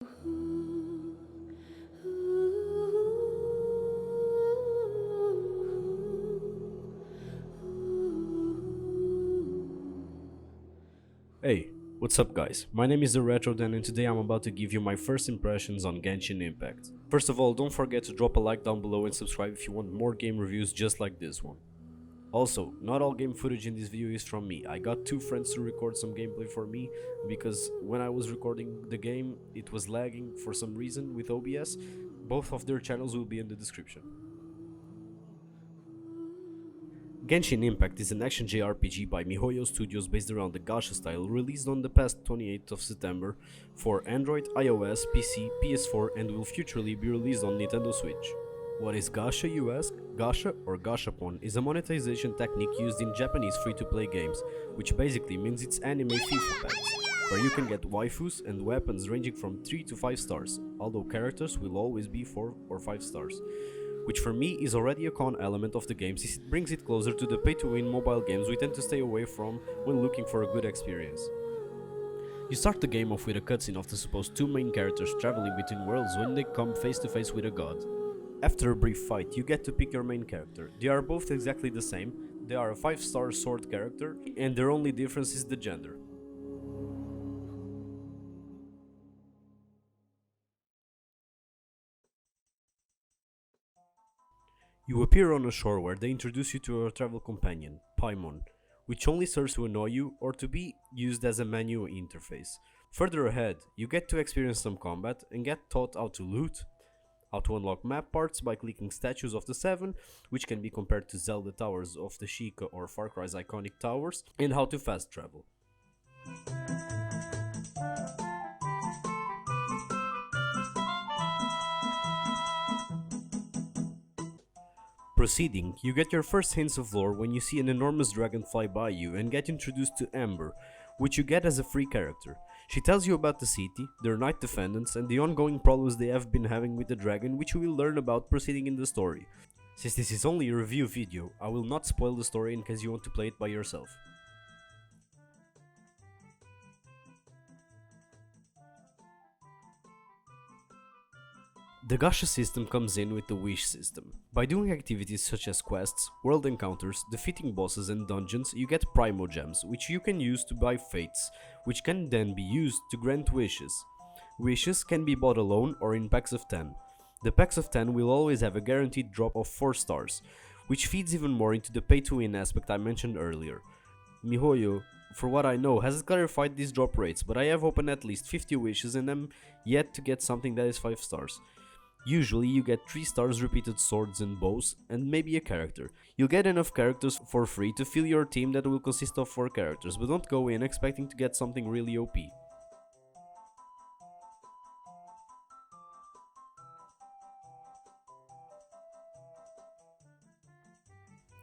Hey, what's up guys? My name is TheRetroDen and today I'm about to give you my first impressions on Genshin Impact. First of all, don't forget to drop a like down below and subscribe if you want more game reviews just like this one. Also, not all game footage in this video is from me. I got two friends to record some gameplay for me because when I was recording the game it was lagging for some reason with OBS. Both of their channels will be in the description. Genshin Impact is an action JRPG by MiHoYo Studios based around the gacha style, released on the past 28th of September for Android, iOS, PC, PS4 and will futurely be released on Nintendo Switch. What is gacha, you ask? Gacha or gashapon is a monetization technique used in Japanese free-to-play games, which basically means it's anime FIFA packs, where you can get waifus and weapons ranging from 3 to 5 stars, although characters will always be 4 or 5 stars, which for me is already a con element of the game since it brings it closer to the pay-to-win mobile games we tend to stay away from when looking for a good experience. You start the game off with a cutscene of the supposed two main characters traveling between worlds when they come face to face with a god. After a brief fight, you get to pick your main character. They are both exactly the same, they are a 5-star sword character, and their only difference is the gender. You appear on a shore where they introduce you to a travel companion, Paimon, which only serves to annoy you or to be used as a menu interface. Further ahead, you get to experience some combat and get taught how to loot, how to unlock map parts by clicking statues of the Seven, which can be compared to Zelda Towers of the Sheikah or Far Cry's iconic towers, and how to fast travel. Proceeding, you get your first hints of lore when you see an enormous dragon fly by you and get introduced to Amber, which you get as a free character. She tells you about the city, their knight defendants, and the ongoing problems they have been having with the dragon, which you will learn about proceeding in the story. Since this is only a review video, I will not spoil the story in case you want to play it by yourself. The gacha system comes in with the wish system. By doing activities such as quests, world encounters, defeating bosses and dungeons, you get primo gems, which you can use to buy fates, which can then be used to grant wishes. Wishes can be bought alone or in packs of 10. The packs of 10 will always have a guaranteed drop of 4 stars, which feeds even more into the pay to win aspect I mentioned earlier. MiHoYo, for what I know, hasn't clarified these drop rates, but I have opened at least 50 wishes and am yet to get something that is 5 stars. Usually you get 3 stars repeated swords and bows, and maybe a character. You'll get enough characters for free to fill your team that will consist of 4 characters, but don't go in expecting to get something really OP.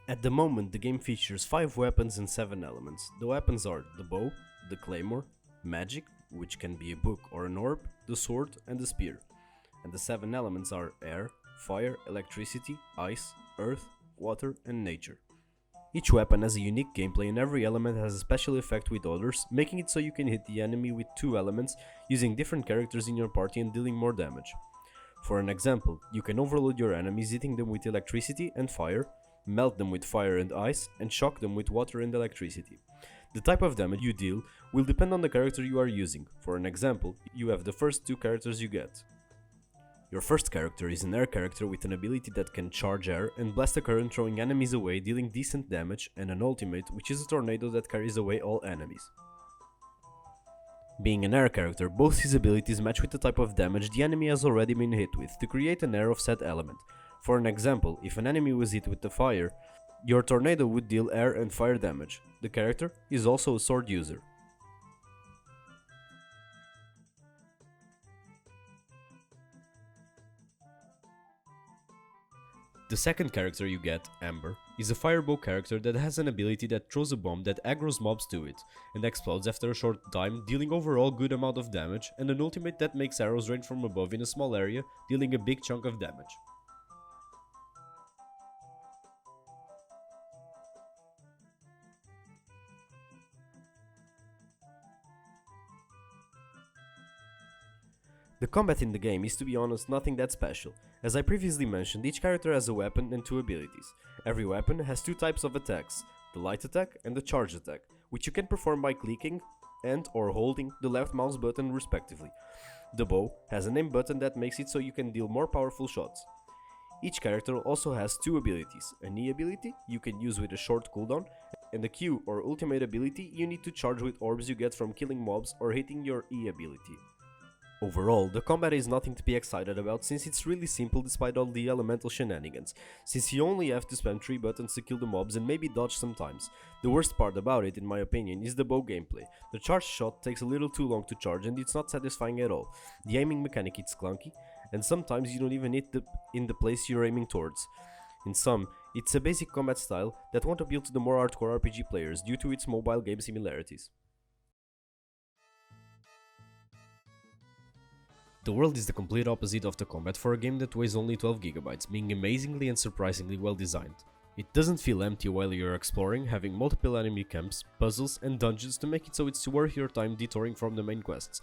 At the moment the game features 5 weapons and 7 elements. The weapons are the bow, the claymore, magic, which can be a book or an orb, the sword and the spear. And the 7 elements are air, fire, electricity, ice, earth, water and nature. Each weapon has a unique gameplay and every element has a special effect with others, making it so you can hit the enemy with 2 elements using different characters in your party and dealing more damage. For an example, you can overload your enemies hitting them with electricity and fire, melt them with fire and ice, and shock them with water and electricity. The type of damage you deal will depend on the character you are using. For an example, you have the first 2 characters you get. Your first character is an air character with an ability that can charge air and blast a current throwing enemies away dealing decent damage, and an ultimate which is a tornado that carries away all enemies. Being an air character, both his abilities match with the type of damage the enemy has already been hit with to create an air of said element. For an example, if an enemy was hit with the fire, your tornado would deal air and fire damage. The character is also a sword user. The second character you get, Amber, is a fireball character that has an ability that throws a bomb that aggroes mobs to it, and explodes after a short time, dealing overall good amount of damage, and an ultimate that makes arrows rain from above in a small area, dealing a big chunk of damage. The combat in the game is, to be honest, nothing that special. As I previously mentioned, each character has a weapon and 2 abilities. Every weapon has 2 types of attacks, the light attack and the charge attack, which you can perform by clicking and or holding the left mouse button respectively. The bow has an aim button that makes it so you can deal more powerful shots. Each character also has 2 abilities, an E ability you can use with a short cooldown, and a Q or ultimate ability you need to charge with orbs you get from killing mobs or hitting your E ability. Overall, the combat is nothing to be excited about since it's really simple despite all the elemental shenanigans, since you only have to spam 3 buttons to kill the mobs and maybe dodge sometimes. The worst part about it, in my opinion, is the bow gameplay. The charge shot takes a little too long to charge and it's not satisfying at all. The aiming mechanic is clunky, and sometimes you don't even hit in the place you're aiming towards. In sum, it's a basic combat style that won't appeal to the more hardcore RPG players due to its mobile game similarities. The world is the complete opposite of the combat for a game that weighs only 12 GB, being amazingly and surprisingly well designed. It doesn't feel empty while you're exploring, having multiple enemy camps, puzzles and dungeons to make it so it's worth your time detouring from the main quests.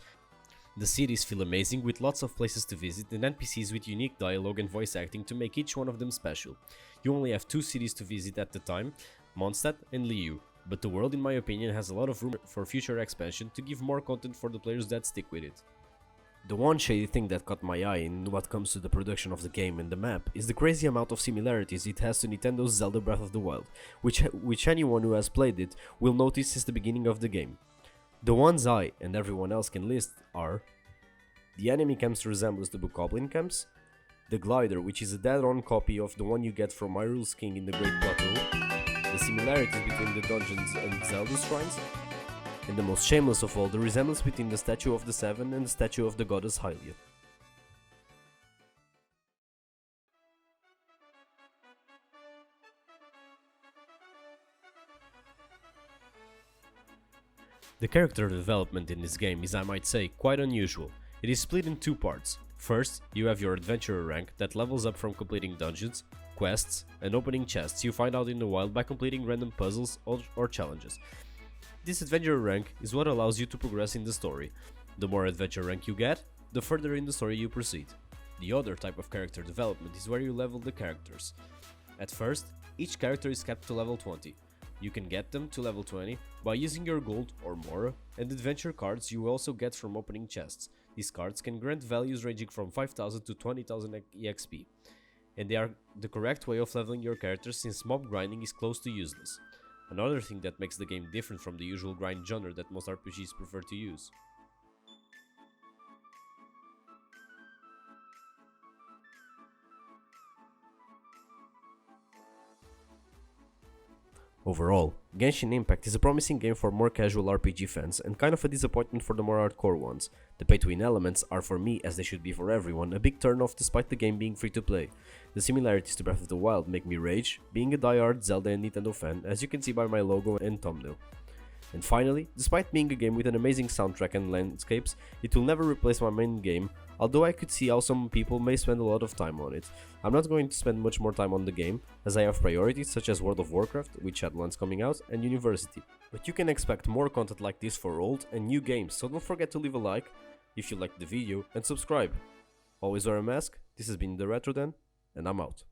The cities feel amazing with lots of places to visit and NPCs with unique dialogue and voice acting to make each one of them special. You only have 2 cities to visit at the time, Mondstadt and Liu, but the world in my opinion has a lot of room for future expansion to give more content for the players that stick with it. The one shady thing that caught my eye in what comes to the production of the game and the map is the crazy amount of similarities it has to Nintendo's Zelda Breath of the Wild, which anyone who has played it will notice since the beginning of the game. The ones I and everyone else can list are the enemy camps resembles the Bokoblin camps, the glider which is a dead-on copy of the one you get from Hyrule's King in the Great Plateau, the similarities between the dungeons and Zelda shrines, and the most shameless of all, the resemblance between the statue of the Seven and the statue of the goddess Hylia. The character development in this game is, I might say, quite unusual. It is split in 2 parts. First, you have your adventurer rank that levels up from completing dungeons, quests, and opening chests you find out in the wild by completing random puzzles or challenges. This adventurer rank is what allows you to progress in the story. The more adventure rank you get, the further in the story you proceed. The other type of character development is where you level the characters. At first, each character is capped to level 20. You can get them to level 20 by using your gold or more and adventure cards you also get from opening chests. These cards can grant values ranging from 5000 to 20,000 EXP, and they are the correct way of leveling your characters since mob grinding is close to useless. Another thing that makes the game different from the usual grind genre that most RPGs prefer to use. Overall, Genshin Impact is a promising game for more casual RPG fans and kind of a disappointment for the more hardcore ones. The pay-to-win elements are, for me, as they should be for everyone, a big turn-off despite the game being free to play. The similarities to Breath of the Wild make me rage, being a die-hard Zelda and Nintendo fan, as you can see by my logo and thumbnail. And finally, despite being a game with an amazing soundtrack and landscapes, it will never replace my main game, although I could see how some people may spend a lot of time on it. I'm not going to spend much more time on the game, as I have priorities such as World of Warcraft, with Shadowlands coming out, and university. But you can expect more content like this for old and new games, so don't forget to leave a like if you liked the video and subscribe. Always wear a mask. This has been TheRetroDen, and I'm out.